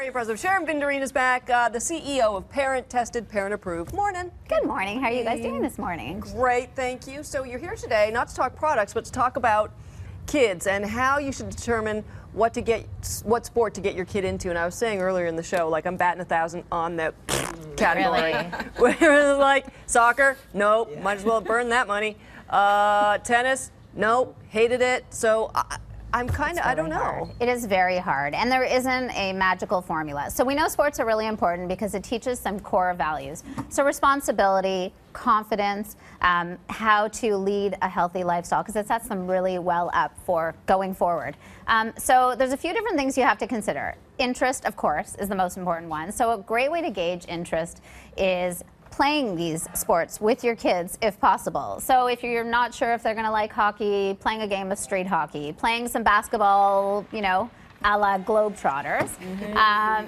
Very impressive. Sharon Binderine is back, the CEO of Parent Tested, Parent Approved. Morning. Good morning. How are you guys doing this morning? Great, thank you. So you're here today not to talk products, but to talk about kids and how you should determine what sport to get your kid into. And I was saying earlier in the show, like I'm batting 1,000 on that category. Really? Where it's like soccer, nope, might as well burn that money. Tennis, nope, hated it. So I'm kind of, I don't know. Hard. It is very hard, and there isn't a magical formula. So we know sports are really important because it teaches some core values. So responsibility, confidence, how to lead a healthy lifestyle, because it sets them really well up for going forward. So there's a few different things you have to consider. Interest, of course, is the most important one. So a great way to gauge interest is playing these sports with your kids if possible. So if you're not sure if they're going to like hockey, playing a game of street hockey, playing some basketball, you know, a la Globetrotters.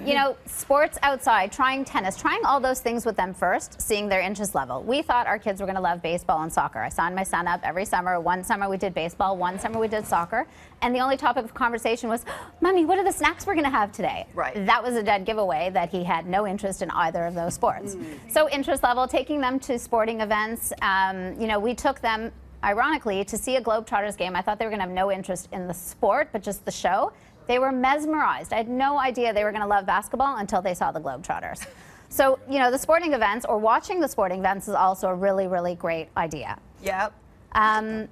You know, sports outside, trying tennis, trying all those things with them first, seeing their interest level. We thought our kids were going to love baseball and soccer. I signed my son up every summer. One summer we did baseball, one summer we did soccer. And the only topic of conversation was, Mommy, what are the snacks we're going to have today? Right. That was a dead giveaway that he had no interest in either of those sports. So interest level, taking them to sporting events. You know, we took them, ironically, to see a Globetrotters game. I thought they were going to have no interest in the sport, but just the show. They were mesmerized. I had no idea they were going to love basketball until they saw the Globetrotters. So, you know, the sporting events or watching the sporting events is also a really, really great idea. Yep. They're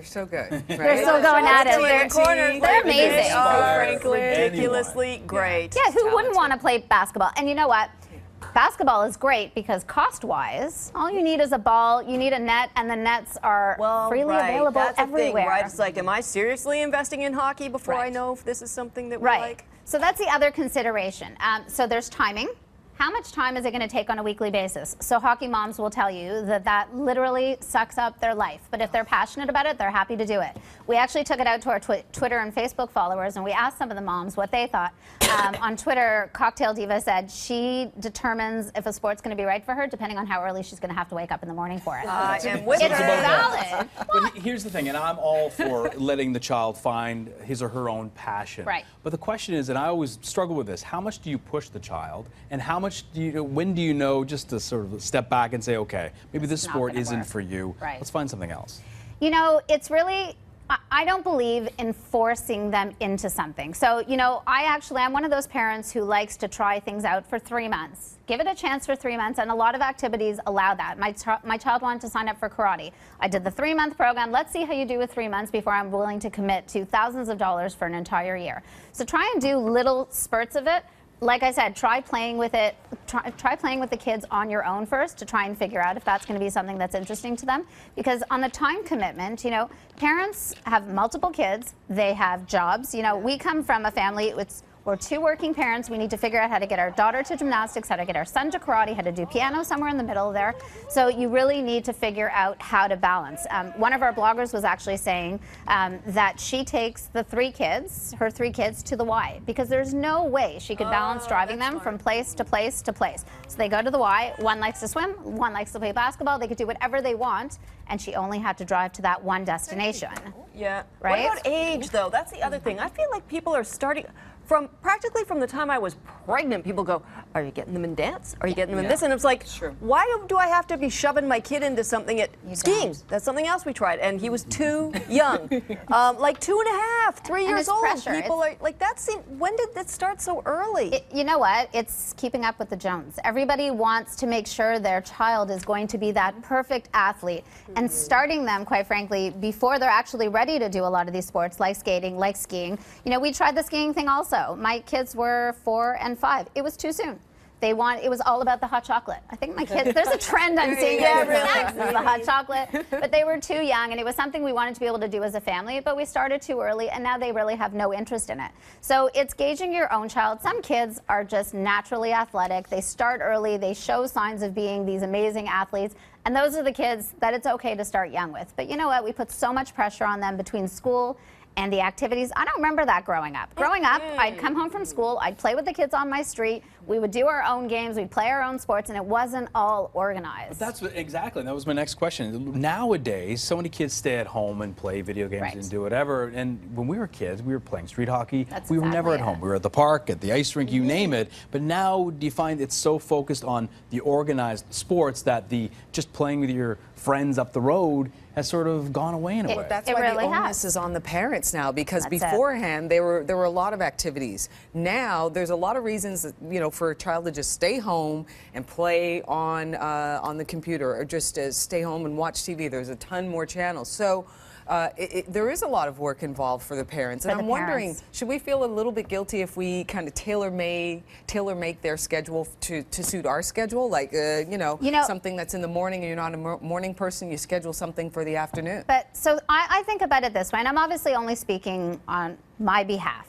so good. Right? They're still going at it. They're amazing. Oh, frankly, ridiculously great. Yeah, who wouldn't want to play basketball? And you know what? Basketball is great because cost-wise, all you need is a ball, you need a net, and the nets are freely available That's everywhere. Thing, right? It's like, am I seriously investing in hockey before I know if this is something that we like? So that's the other consideration. So there's timing. How much time is it going to take on a weekly basis? So hockey moms will tell you that that literally sucks up their life. But if they're passionate about it, they're happy to do it. We actually took it out to our Twitter and Facebook followers, and we asked some of the moms what they thought. On Twitter, Cocktail Diva said she determines if a sport's going to be right for her depending on how early she's going to have to wake up in the morning for it. It's valid. But here's the thing, and I'm all for letting the child find his or her own passion. Right. But the question is, and I always struggle with this, how much do you push the child, and how much do you, when do you know just to sort of step back and say, okay, maybe this sport isn't for you. Right. Let's find something else. You know, it's really, I don't believe in forcing them into something. So, you know, I'm one of those parents who likes to try things out for 3 months. Give it a chance for 3 months, and a lot of activities allow that. My child wanted to sign up for karate. I did the 3-month program. Let's see how you do with 3 months before I'm willing to commit to thousands of dollars for an entire year. So try and do little spurts of it. Like I said, try playing with it. Try playing with the kids on your own first to try and figure out if that's going to be something that's interesting to them. Because on the time commitment, you know, parents have multiple kids. They have jobs. You know, we come from a family. We're 2 working parents. We need to figure out how to get our daughter to gymnastics, how to get our son to karate, how to do piano somewhere in the middle there. So you really need to figure out how to balance. One of our bloggers was actually saying that she takes her 3 kids to the Y because there's no way she could balance driving them from place to place to place. So they go to the Y. One likes to swim, one likes to play basketball. They could do whatever they want, and she only had to drive to that one destination. Yeah. Right? What about age, though? That's the other thing. I feel like people are starting... practically from the time I was pregnant, people go, are you getting them in dance? Are you getting them in this? And it's like, why do I have to be shoving my kid into something at skiing? That's something else we tried. And he was too young. Like 2.5, 3 years old. Pressure. People are like, when did that start so early? You know what? It's keeping up with the Jones. Everybody wants to make sure their child is going to be that perfect athlete. And starting them, quite frankly, before they're actually ready to do a lot of these sports, like skating, like skiing. You know, we tried the skiing thing also. My kids were 4 and 5. It was too soon. It was all about the hot chocolate. I think my kids, there's a trend I'm seeing in snacks, is the hot chocolate. But they were too young, and it was something we wanted to be able to do as a family, but we started too early, and now they really have no interest in it. So it's gauging your own child. Some kids are just naturally athletic. They start early. They show signs of being these amazing athletes. And those are the kids that it's okay to start young with. But you know what? We put so much pressure on them between school and the activities. I don't remember that growing up. Growing up, I'd come home from school, I'd play with the kids on my street, we would do our own games, we'd play our own sports, and it wasn't all organized. That's what, exactly. That was my next question. Nowadays, so many kids stay at home and play video games Right. and do whatever. And when we were kids, we were playing street hockey. That's we were never at exactly home. it. We were at the park, at the ice rink, you name it. But now, do you find it's so focused on the organized sports that the just playing with your friends up the road has sort of gone away in a way? That's It why really the onus has. is on the parents now, because That's it. beforehand there were a lot of activities. Now there's a lot of reasons that, for a child to just stay home and play on the computer, or just stay home and watch TV. There's a ton more channels. So there is a lot of work involved for the parents. For And the I'm wondering, parents. should we feel a little bit guilty if we kind of tailor make their schedule to suit our schedule? Like, something that's in the morning and you're not a morning person, you schedule something for the afternoon. But so I think about it this way, and I'm obviously only speaking on my behalf.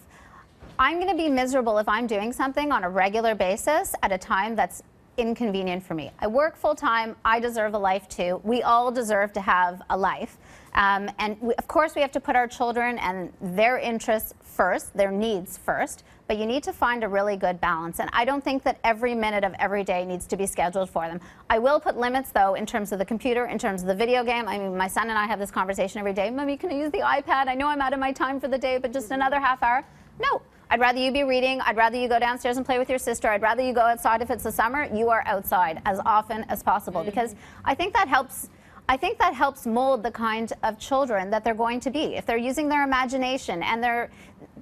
I'm going to be miserable if I'm doing something on a regular basis at a time that's inconvenient for me. I work full time. I deserve a life too. We all deserve to have a life. Of course, we have to put our children and their interests first, their needs first, but you need to find a really good balance. And I don't think that every minute of every day needs to be scheduled for them. I will put limits, though, in terms of the computer, in terms of the video game. I mean, my son and I have this conversation every day. Mommy, can I use the iPad? I know I'm out of my time for the day, but just another half hour. No. I'd rather you be reading. I'd rather you go downstairs and play with your sister. I'd rather you go outside if it's the summer. You are outside as often as possible, because I think that helps. I think that helps mold the kind of children that they're going to be. If they're using their imagination and there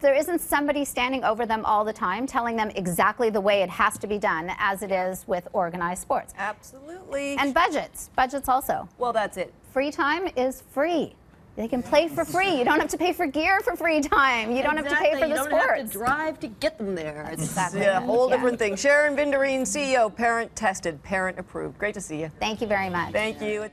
isn't somebody standing over them all the time telling them exactly the way it has to be done, as it is with organized sports. Absolutely. And budgets also. well, that's it. Free time is free. They can play for free. You don't have to pay for gear for free time. You don't have to pay for the You don't sports. have to drive to get them there. It's Exactly. a whole Yeah. different thing. Sharon Vindarine, CEO, parent tested, parent approved. Great to see you. Thank you very much. Thank you.